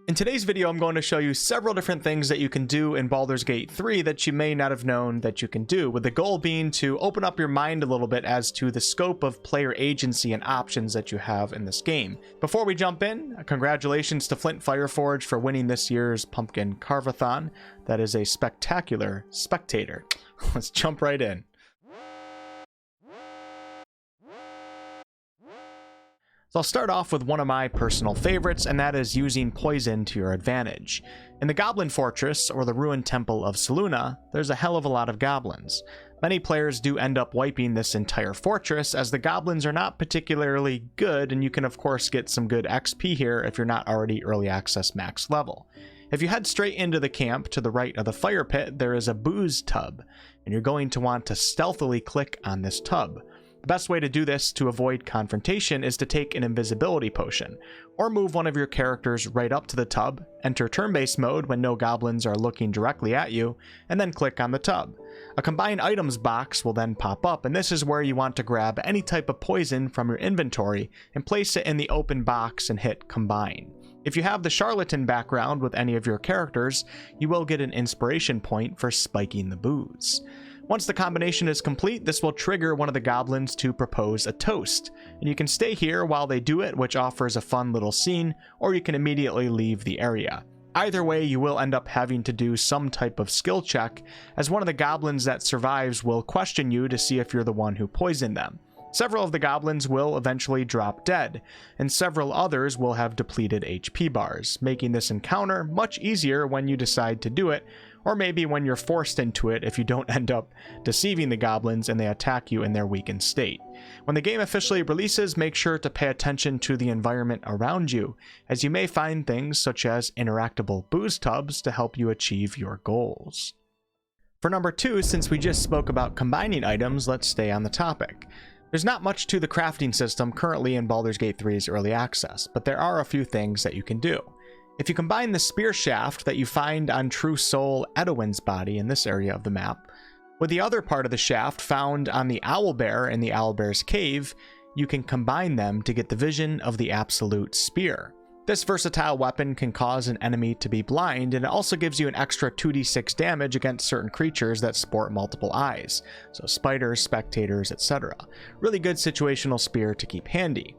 In today's video, I'm going to show you several different things that you can do in Baldur's Gate 3 that you may not have known that you can do, with the goal being to open up your mind a little bit as to the scope of player agency and options that you have in this game. Before we jump in, congratulations to Flint Fireforge for winning this year's Pumpkin Carvathon. That is a spectacular spectator. Let's jump right in. So I'll start off with one of my personal favorites, and that is using poison to your advantage. In the Goblin Fortress, or the Ruined Temple of Selûne, there's a hell of a lot of goblins. Many players do end up wiping this entire fortress, as the goblins are not particularly good, and you can of course get some good XP here if you're not already early access max level. If you head straight into the camp to the right of the fire pit, there is a booze tub, and you're going to want to stealthily click on this tub. The best way to do this to avoid confrontation is to take an invisibility potion, or move one of your characters right up to the tub, enter turn-based mode when no goblins are looking directly at you, and then click on the tub. A combined items box will then pop up, and this is where you want to grab any type of poison from your inventory and place it in the open box and hit combine. If you have the charlatan background with any of your characters, you will get an inspiration point for spiking the booze. Once the combination is complete, this will trigger one of the goblins to propose a toast, and you can stay here while they do it, which offers a fun little scene, or you can immediately leave the area. Either way, you will end up having to do some type of skill check, as one of the goblins that survives will question you to see if you're the one who poisoned them. Several of the goblins will eventually drop dead, and several others will have depleted HP bars, making this encounter much easier when you decide to do it, or maybe when you're forced into it if you don't end up deceiving the goblins and they attack you in their weakened state. When the game officially releases, make sure to pay attention to the environment around you, as you may find things such as interactable booze tubs to help you achieve your goals. For number 2, since we just spoke about combining items, let's stay on the topic. There's not much to the crafting system currently in Baldur's Gate 3's early access, but there are a few things that you can do. If you combine the spear shaft that you find on True Soul Edwin's body in this area of the map with the other part of the shaft found on the owlbear in the owlbear's cave, you can combine them to get the vision of the absolute spear. This versatile weapon can cause an enemy to be blind, and it also gives you an extra 2d6 damage against certain creatures that sport multiple eyes, so spiders, spectators, etc. Really good situational spear to keep handy.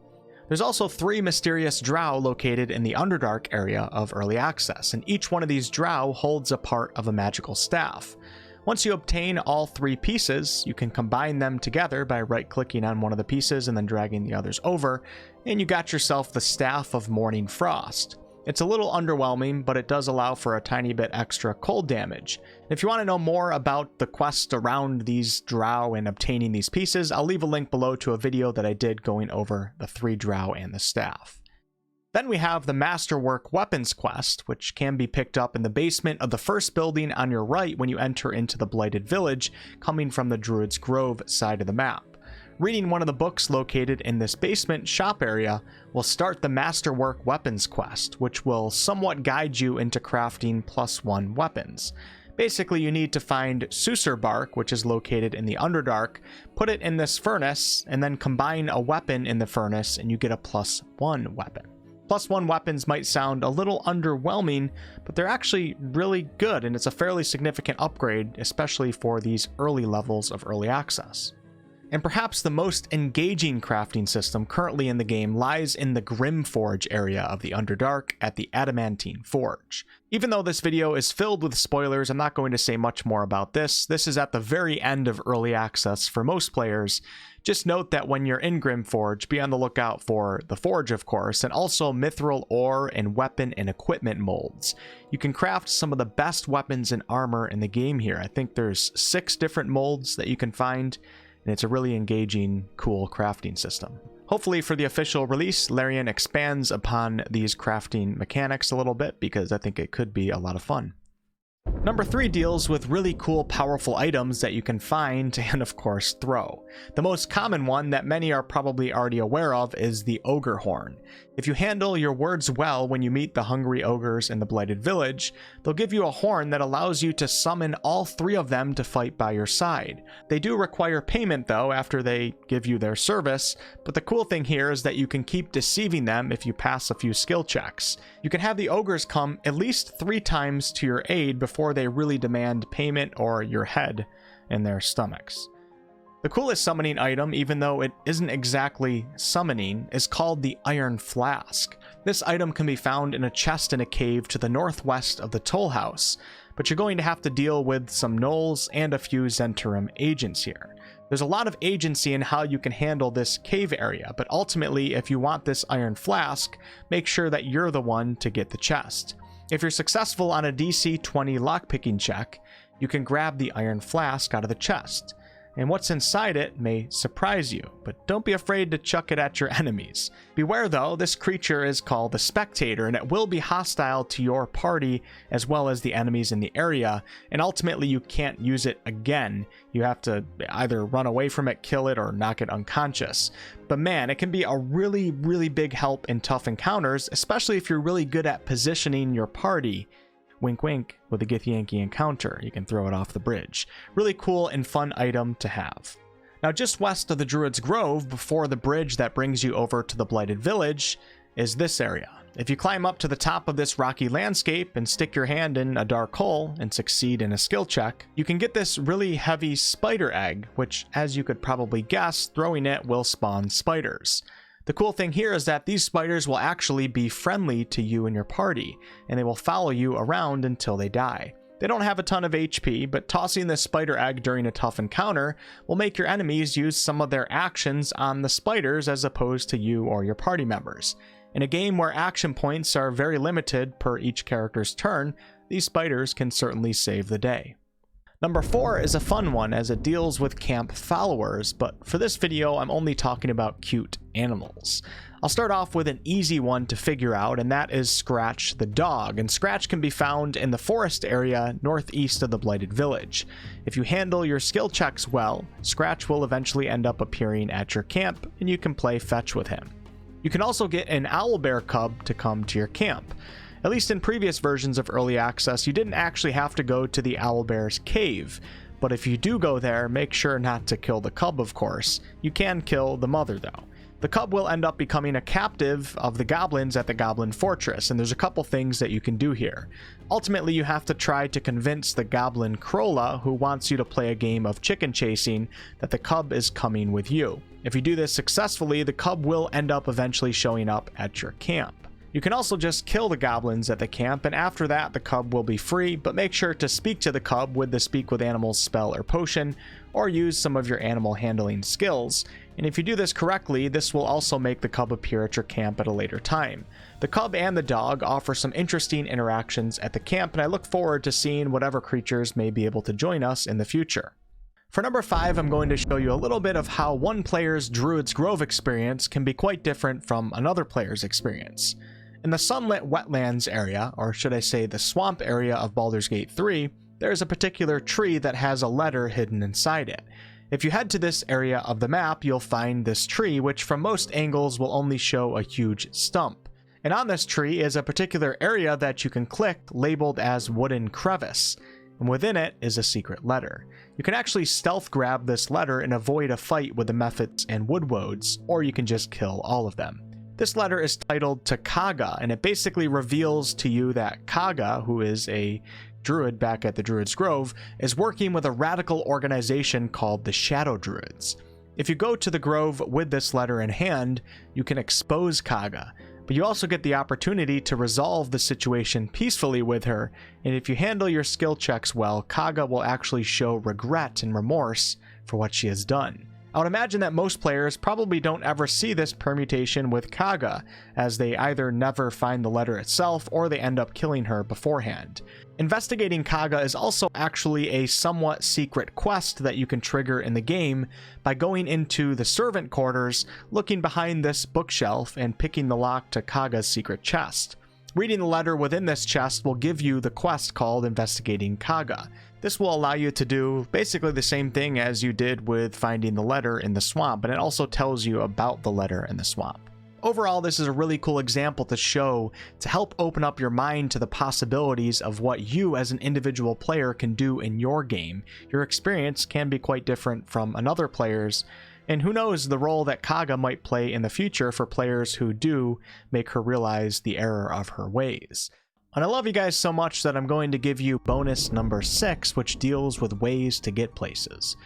There's also 3 mysterious drow located in the Underdark area of early access, and each one of these drow holds a part of a magical staff. Once you obtain all 3 pieces, you can combine them together by right-clicking on one of the pieces and then dragging the others over, and you got yourself the Staff of Morning Frost. It's a little underwhelming, but it does allow for a tiny bit extra cold damage. If you want to know more about the quest around these drow and obtaining these pieces, I'll leave a link below to a video that I did going over the 3 drow and the staff. Then we have the Masterwork Weapons quest, which can be picked up in the basement of the first building on your right when you enter into the Blighted Village, coming from the Druid's Grove side of the map. Reading one of the books located in this basement shop area will start the Masterwork Weapons quest, which will somewhat guide you into crafting +1 weapons. Basically, you need to find Susur bark, which is located in the Underdark, put it in this furnace, and then combine a weapon in the furnace, and you get a +1 weapon. +1 weapons might sound a little underwhelming, but they're actually really good, and it's a fairly significant upgrade, especially for these early levels of early access. And perhaps the most engaging crafting system currently in the game lies in the Grimforge area of the Underdark at the Adamantine Forge. Even though this video is filled with spoilers, I'm not going to say much more about this. This is at the very end of early access for most players. Just note that when you're in Grimforge, be on the lookout for the forge, of course, and also mithril ore and weapon and equipment molds. You can craft some of the best weapons and armor in the game here. I think there's 6 different molds that you can find, and it's a really engaging, cool crafting system. Hopefully for the official release, Larian expands upon these crafting mechanics a little bit, because I think it could be a lot of fun. Number 3 deals with really cool, powerful items that you can find and, of course, throw. The most common one that many are probably already aware of is the Ogre Horn. If you handle your words well when you meet the hungry ogres in the blighted village, they'll give you a horn that allows you to summon all 3 of them to fight by your side. They do require payment though after they give you their service, but the cool thing here is that you can keep deceiving them if you pass a few skill checks. You can have the ogres come at least 3 times to your aid before they really demand payment or your head in their stomachs. The coolest summoning item, even though it isn't exactly summoning, is called the Iron Flask. This item can be found in a chest in a cave to the northwest of the Toll House, but you're going to have to deal with some gnolls and a few Zhentarim agents here. There's a lot of agency in how you can handle this cave area, but ultimately if you want this Iron Flask, make sure that you're the one to get the chest. If you're successful on a DC 20 lockpicking check, you can grab the Iron Flask out of the chest. And what's inside it may surprise you, but don't be afraid to chuck it at your enemies. Beware though, this creature is called the Spectator, and it will be hostile to your party as well as the enemies in the area, and ultimately you can't use it again. You have to either run away from it, kill it, or knock it unconscious. But man, it can be a really, really big help in tough encounters, especially if you're really good at positioning your party. Wink wink, with a Githyanki encounter, you can throw it off the bridge. Really cool and fun item to have. Now just west of the Druid's Grove, before the bridge that brings you over to the Blighted Village, is this area. If you climb up to the top of this rocky landscape and stick your hand in a dark hole and succeed in a skill check, you can get this really heavy spider egg, which, as you could probably guess, throwing it will spawn spiders. The cool thing here is that these spiders will actually be friendly to you and your party, and they will follow you around until they die. They don't have a ton of HP, but tossing this spider egg during a tough encounter will make your enemies use some of their actions on the spiders as opposed to you or your party members. In a game where action points are very limited per each character's turn, these spiders can certainly save the day. Number 4 is a fun one as it deals with camp followers, but for this video I'm only talking about cute animals. I'll start off with an easy one to figure out, and that is Scratch the dog, and Scratch can be found in the forest area northeast of the Blighted Village. If you handle your skill checks well, Scratch will eventually end up appearing at your camp and you can play fetch with him. You can also get an owlbear cub to come to your camp. At least in previous versions of Early Access, you didn't actually have to go to the owlbear's cave, but if you do go there, make sure not to kill the cub, of course. You can kill the mother though. The cub will end up becoming a captive of the goblins at the Goblin Fortress, and there's a couple things that you can do here. Ultimately, you have to try to convince the Goblin Krola, who wants you to play a game of chicken chasing, that the cub is coming with you. If you do this successfully, the cub will end up eventually showing up at your camp. You can also just kill the goblins at the camp, and after that the cub will be free, but make sure to speak to the cub with the Speak with Animals spell or potion, or use some of your animal handling skills. And if you do this correctly, this will also make the cub appear at your camp at a later time. The cub and the dog offer some interesting interactions at the camp, and I look forward to seeing whatever creatures may be able to join us in the future. For number 5, I'm going to show you a little bit of how one player's Druid's Grove experience can be quite different from another player's experience. In the sunlit wetlands area, or should I say the swamp area of Baldur's Gate 3, there is a particular tree that has a letter hidden inside it. If you head to this area of the map, you'll find this tree, which from most angles will only show a huge stump. And on this tree is a particular area that you can click labeled as Wooden Crevice, and within it is a secret letter. You can actually stealth grab this letter and avoid a fight with the Mephits and Woodwoads, or you can just kill all of them. This letter is titled to Kaga, and it basically reveals to you that Kaga, who is a druid back at the Druid's Grove, is working with a radical organization called the Shadow Druids. If you go to the Grove with this letter in hand, you can expose Kaga, but you also get the opportunity to resolve the situation peacefully with her, and if you handle your skill checks well, Kaga will actually show regret and remorse for what she has done. I would imagine that most players probably don't ever see this permutation with Kaga, as they either never find the letter itself or they end up killing her beforehand. Investigating Kaga is also actually a somewhat secret quest that you can trigger in the game by going into the servant quarters, looking behind this bookshelf, and picking the lock to Kaga's secret chest. Reading the letter within this chest will give you the quest called Investigating Kaga. This will allow you to do basically the same thing as you did with finding the letter in the swamp, and it also tells you about the letter in the swamp. Overall, this is a really cool example to help open up your mind to the possibilities of what you as an individual player can do in your game. Your experience can be quite different from another player's, and who knows the role that Kaga might play in the future for players who do make her realize the error of her ways. And I love you guys so much that I'm going to give you bonus number 6, which deals with ways to get places.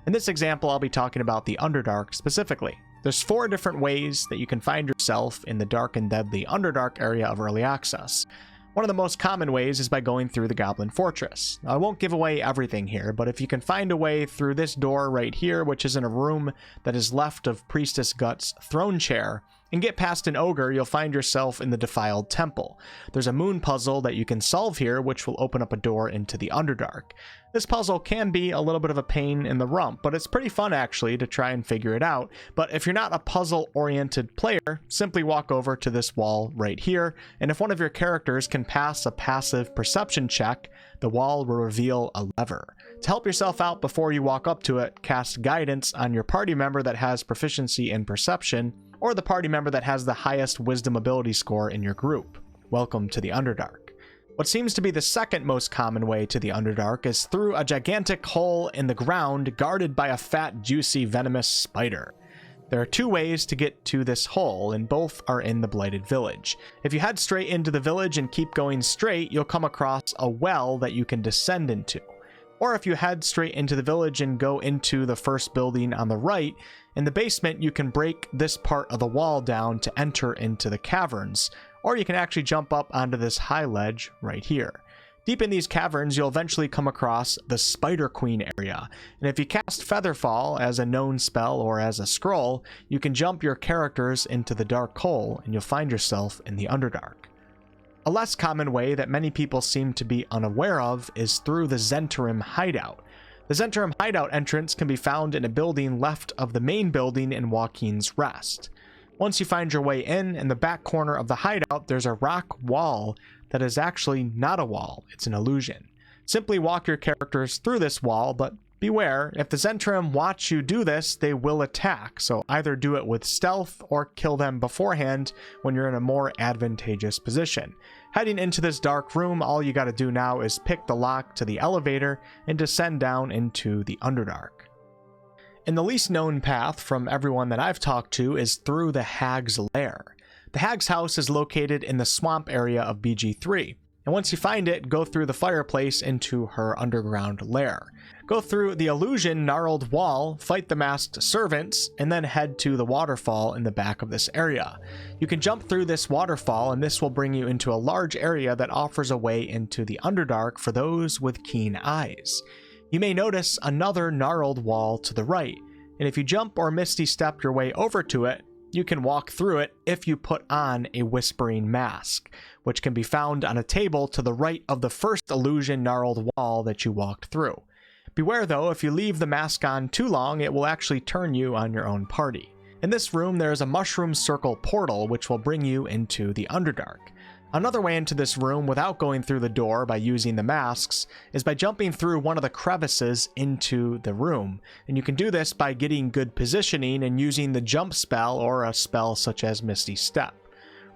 In this example, I'll be talking about the Underdark specifically. There's 4 different ways that you can find yourself in the dark and deadly Underdark area of early access. One of the most common ways is by going through the Goblin Fortress. Now, I won't give away everything here, but if you can find a way through this door right here, which is in a room that is left of Priestess Gut's throne chair, and get past an ogre, you'll find yourself in the Defiled Temple. There's a moon puzzle that you can solve here, which will open up a door into the Underdark. This puzzle can be a little bit of a pain in the rump, but it's pretty fun actually to try and figure it out. But if you're not a puzzle-oriented player, simply walk over to this wall right here, and if one of your characters can pass a passive perception check, the wall will reveal a lever. To help yourself out before you walk up to it, cast Guidance on your party member that has proficiency in perception, or the party member that has the highest wisdom ability score in your group. Welcome to the Underdark. What seems to be the second most common way to the Underdark is through a gigantic hole in the ground guarded by a fat, juicy, venomous spider. There are 2 ways to get to this hole, and both are in the Blighted Village. If you head straight into the village and keep going straight, you'll come across a well that you can descend into. Or if you head straight into the village and go into the first building on the right, in the basement you can break this part of the wall down to enter into the caverns, or you can actually jump up onto this high ledge right here. Deep in these caverns, you'll eventually come across the Spider Queen area, and if you cast Featherfall as a known spell or as a scroll, you can jump your characters into the dark hole and you'll find yourself in the Underdark. A less common way that many people seem to be unaware of is through the Zhentarim hideout. The Zhentarim hideout entrance can be found in a building left of the main building in Joaquin's Rest. Once you find your way in the back corner of the hideout, there's a rock wall that is actually not a wall, it's an illusion. Simply walk your characters through this wall, but beware, if the Zhentarim watch you do this, they will attack, so either do it with stealth or kill them beforehand when you're in a more advantageous position. Heading into this dark room, all you gotta do now is pick the lock to the elevator and descend down into the Underdark. And the least known path from everyone that I've talked to is through the Hag's Lair. The Hag's house is located in the swamp area of BG3. And once you find it, go through the fireplace into her underground lair. Go through the illusion gnarled wall, fight the masked servants, and then head to the waterfall in the back of this area. You can jump through this waterfall, and this will bring you into a large area that offers a way into the Underdark for those with keen eyes. You may notice another gnarled wall to the right, and if you jump or misty step your way over to it, you can walk through it if you put on a Whispering Mask, which can be found on a table to the right of the first illusion gnarled wall that you walked through. Beware though, if you leave the mask on too long, it will actually turn you on your own party. In this room, there is a mushroom circle portal which will bring you into the Underdark. Another way into this room without going through the door by using the masks is by jumping through one of the crevices into the room, and you can do this by getting good positioning and using the jump spell or a spell such as Misty Step.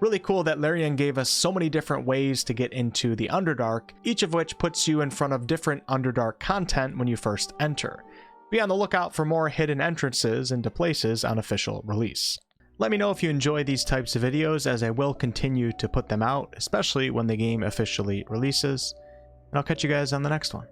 Really cool that Larian gave us so many different ways to get into the Underdark, each of which puts you in front of different Underdark content when you first enter. Be on the lookout for more hidden entrances into places on official release. Let me know if you enjoy these types of videos, as I will continue to put them out, especially when the game officially releases, and I'll catch you guys on the next one.